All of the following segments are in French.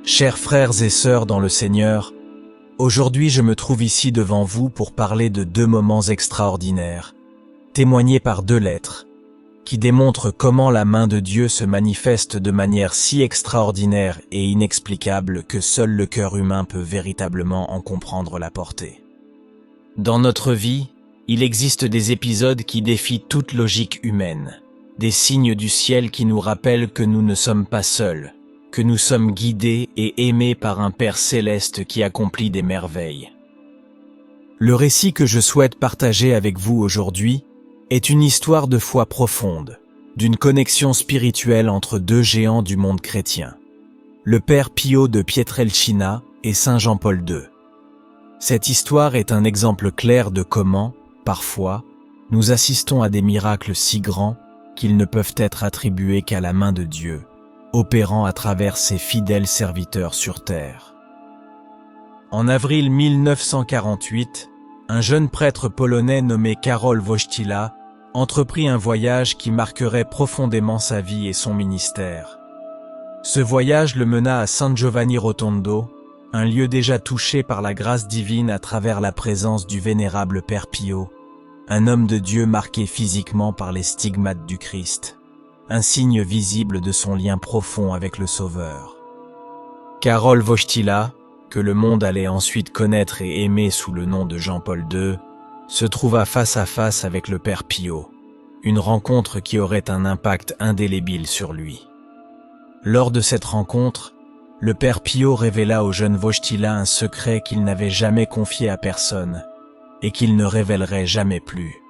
Chers frères et sœurs dans le Seigneur, aujourd'hui je me trouve ici devant vous pour parler de deux moments extraordinaires, témoignés par deux lettres, qui démontrent comment la main de Dieu se manifeste de manière si extraordinaire et inexplicable que seul le cœur humain peut véritablement en comprendre la portée. Dans notre vie, il existe des épisodes qui défient toute logique humaine, des signes du ciel qui nous rappellent que nous ne sommes pas seuls, que nous sommes guidés et aimés par un Père céleste qui accomplit des merveilles. Le récit que je souhaite partager avec vous aujourd'hui est une histoire de foi profonde, d'une connexion spirituelle entre deux géants du monde chrétien, le Père Pio de Pietrelcina et Saint Jean-Paul II. Cette histoire est un exemple clair de comment, parfois, nous assistons à des miracles si grands qu'ils ne peuvent être attribués qu'à la main de Dieu, opérant à travers ses fidèles serviteurs sur terre. En avril 1948, un jeune prêtre polonais nommé Karol Wojtyła entreprit un voyage qui marquerait profondément sa vie et son ministère. Ce voyage le mena à San Giovanni Rotondo, un lieu déjà touché par la grâce divine à travers la présence du vénérable Père Pio, un homme de Dieu marqué physiquement par les stigmates du Christ, un signe visible de son lien profond avec le Sauveur. Karol Wojtyła, que le monde allait ensuite connaître et aimer sous le nom de Jean-Paul II, se trouva face à face avec le Père Pio, une rencontre qui aurait un impact indélébile sur lui. Lors de cette rencontre, le Père Pio révéla au jeune Wojtyła un secret qu'il n'avait jamais confié à personne et qu'il ne révélerait jamais plus.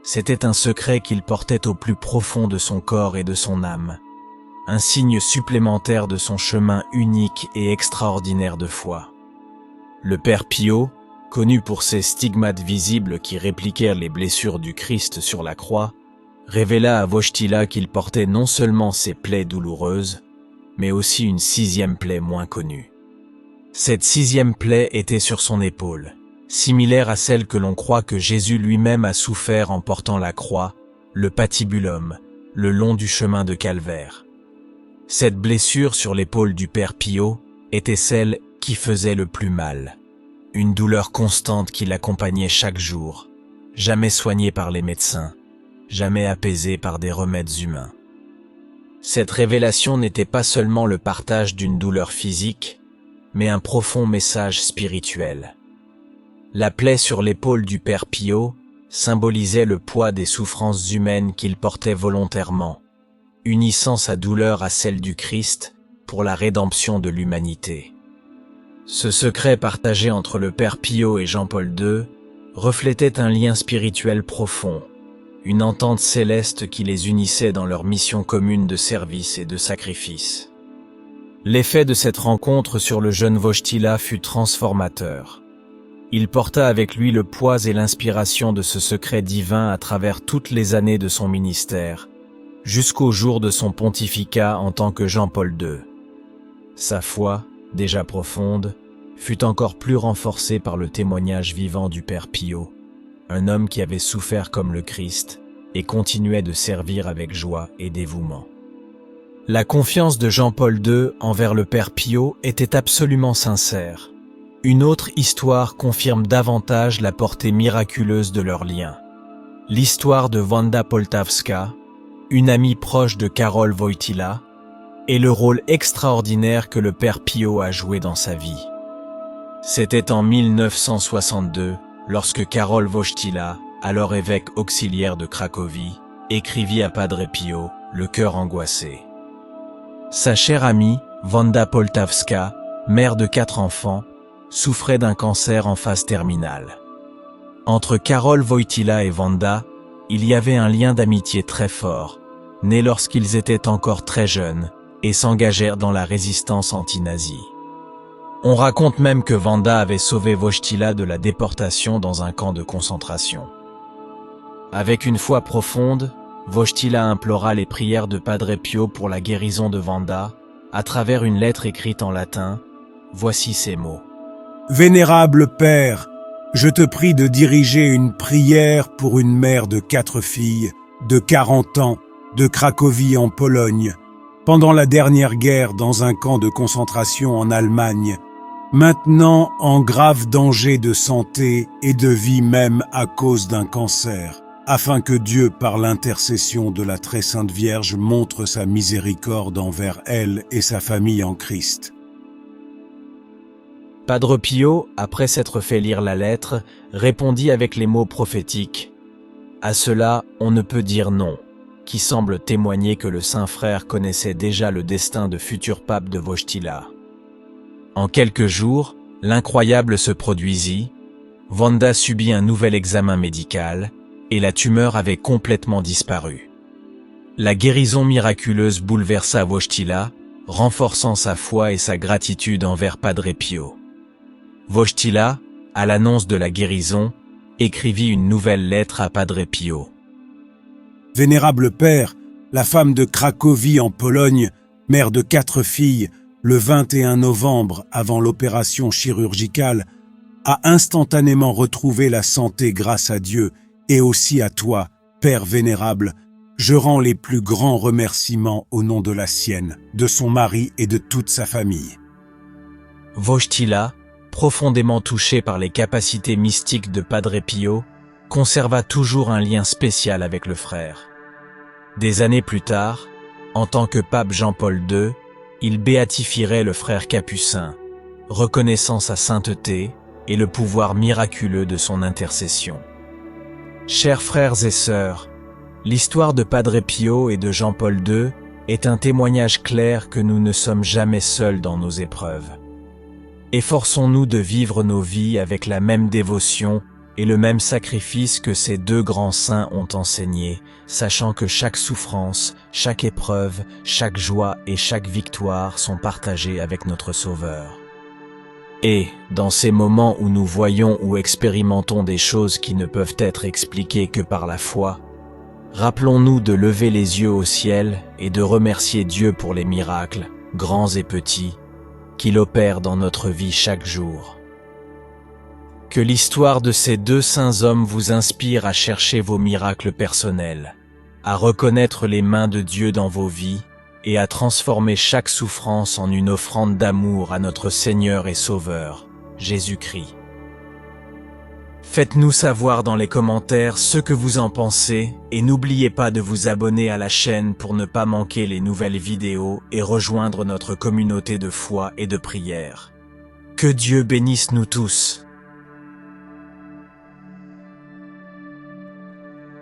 C'était un secret qu'il portait au plus profond de son corps et de son âme, un signe supplémentaire de son chemin unique et extraordinaire de foi. Le Père Pio, connu pour ses stigmates visibles qui répliquèrent les blessures du Christ sur la croix, révéla à Wojtyła qu'il portait non seulement ses plaies douloureuses, mais aussi une sixième plaie moins connue. Cette sixième plaie était sur son épaule, similaire à celle que l'on croit que Jésus lui-même a souffert en portant la croix, le patibulum, le long du chemin de Calvaire. Cette blessure sur l'épaule du Père Pio était celle qui faisait le plus mal, une douleur constante qui l'accompagnait chaque jour, jamais soignée par les médecins, jamais apaisée par des remèdes humains. Cette révélation n'était pas seulement le partage d'une douleur physique, mais un profond message spirituel. La plaie sur l'épaule du Père Pio symbolisait le poids des souffrances humaines qu'il portait volontairement, unissant sa douleur à celle du Christ pour la rédemption de l'humanité. Ce secret partagé entre le Père Pio et Jean-Paul II reflétait un lien spirituel profond, une entente céleste qui les unissait dans leur mission commune de service et de sacrifice. L'effet de cette rencontre sur le jeune Wojtyła fut transformateur. Il porta avec lui le poids et l'inspiration de ce secret divin à travers toutes les années de son ministère, jusqu'au jour de son pontificat en tant que Jean-Paul II. Sa foi, déjà profonde, fut encore plus renforcée par le témoignage vivant du Père Pio, un homme qui avait souffert comme le Christ et continuait de servir avec joie et dévouement. La confiance de Jean-Paul II envers le Père Pio était absolument sincère. Une autre histoire confirme davantage la portée miraculeuse de leur lien. L'histoire de Wanda Poltawska, une amie proche de Karol Wojtyła, et le rôle extraordinaire que le Père Pio a joué dans sa vie. C'était en 1962, lorsque Karol Wojtyła, alors évêque auxiliaire de Cracovie, écrivit à Padre Pio, le cœur angoissé. Sa chère amie, Wanda Poltawska, mère de 4 enfants, souffrait d'un cancer en phase terminale. Entre Karol Wojtyła et Wanda, il y avait un lien d'amitié très fort, né lorsqu'ils étaient encore très jeunes et s'engagèrent dans la résistance anti-nazie. On raconte même que Wanda avait sauvé Wojtyła de la déportation dans un camp de concentration. Avec une foi profonde, Wojtyła implora les prières de Padre Pio pour la guérison de Wanda, à travers une lettre écrite en latin. Voici ces mots. Vénérable Père, je te prie de diriger une prière pour une mère de 4 filles, de 40 ans, de Cracovie en Pologne, pendant la dernière guerre dans un camp de concentration en Allemagne, maintenant en grave danger de santé et de vie même à cause d'un cancer, afin que Dieu, par l'intercession de la très sainte Vierge, montre sa miséricorde envers elle et sa famille en Christ. Padre Pio, après s'être fait lire la lettre, répondit avec les mots prophétiques. À cela, on ne peut dire non, qui semble témoigner que le saint frère connaissait déjà le destin de futur pape de Wojtyła. En quelques jours, l'incroyable se produisit, Wanda subit un nouvel examen médical, et la tumeur avait complètement disparu. La guérison miraculeuse bouleversa Wojtyła, renforçant sa foi et sa gratitude envers Padre Pio. Wojtyła, à l'annonce de la guérison, écrivit une nouvelle lettre à Padre Pio. Vénérable Père, la femme de Cracovie en Pologne, mère de 4 filles, le 21 novembre, avant l'opération chirurgicale, a instantanément retrouvé la santé grâce à Dieu et aussi à toi, Père vénérable. Je rends les plus grands remerciements au nom de la sienne, de son mari et de toute sa famille. Wojtyła, profondément touché par les capacités mystiques de Padre Pio, conserva toujours un lien spécial avec le frère. Des années plus tard, en tant que pape Jean-Paul II, il béatifierait le frère capucin, reconnaissant sa sainteté et le pouvoir miraculeux de son intercession. Chers frères et sœurs, l'histoire de Padre Pio et de Jean-Paul II est un témoignage clair que nous ne sommes jamais seuls dans nos épreuves. Efforçons-nous de vivre nos vies avec la même dévotion et le même sacrifice que ces 2 grands saints ont enseigné, sachant que chaque souffrance, chaque épreuve, chaque joie et chaque victoire sont partagées avec notre Sauveur. Et, dans ces moments où nous voyons ou expérimentons des choses qui ne peuvent être expliquées que par la foi, rappelons-nous de lever les yeux au ciel et de remercier Dieu pour les miracles, grands et petits, qu'il opère dans notre vie chaque jour. Que l'histoire de ces 2 saints hommes vous inspire à chercher vos miracles personnels, à reconnaître les mains de Dieu dans vos vies et à transformer chaque souffrance en une offrande d'amour à notre Seigneur et Sauveur, Jésus-Christ. Faites-nous savoir dans les commentaires ce que vous en pensez et n'oubliez pas de vous abonner à la chaîne pour ne pas manquer les nouvelles vidéos et rejoindre notre communauté de foi et de prière. Que Dieu bénisse nous tous.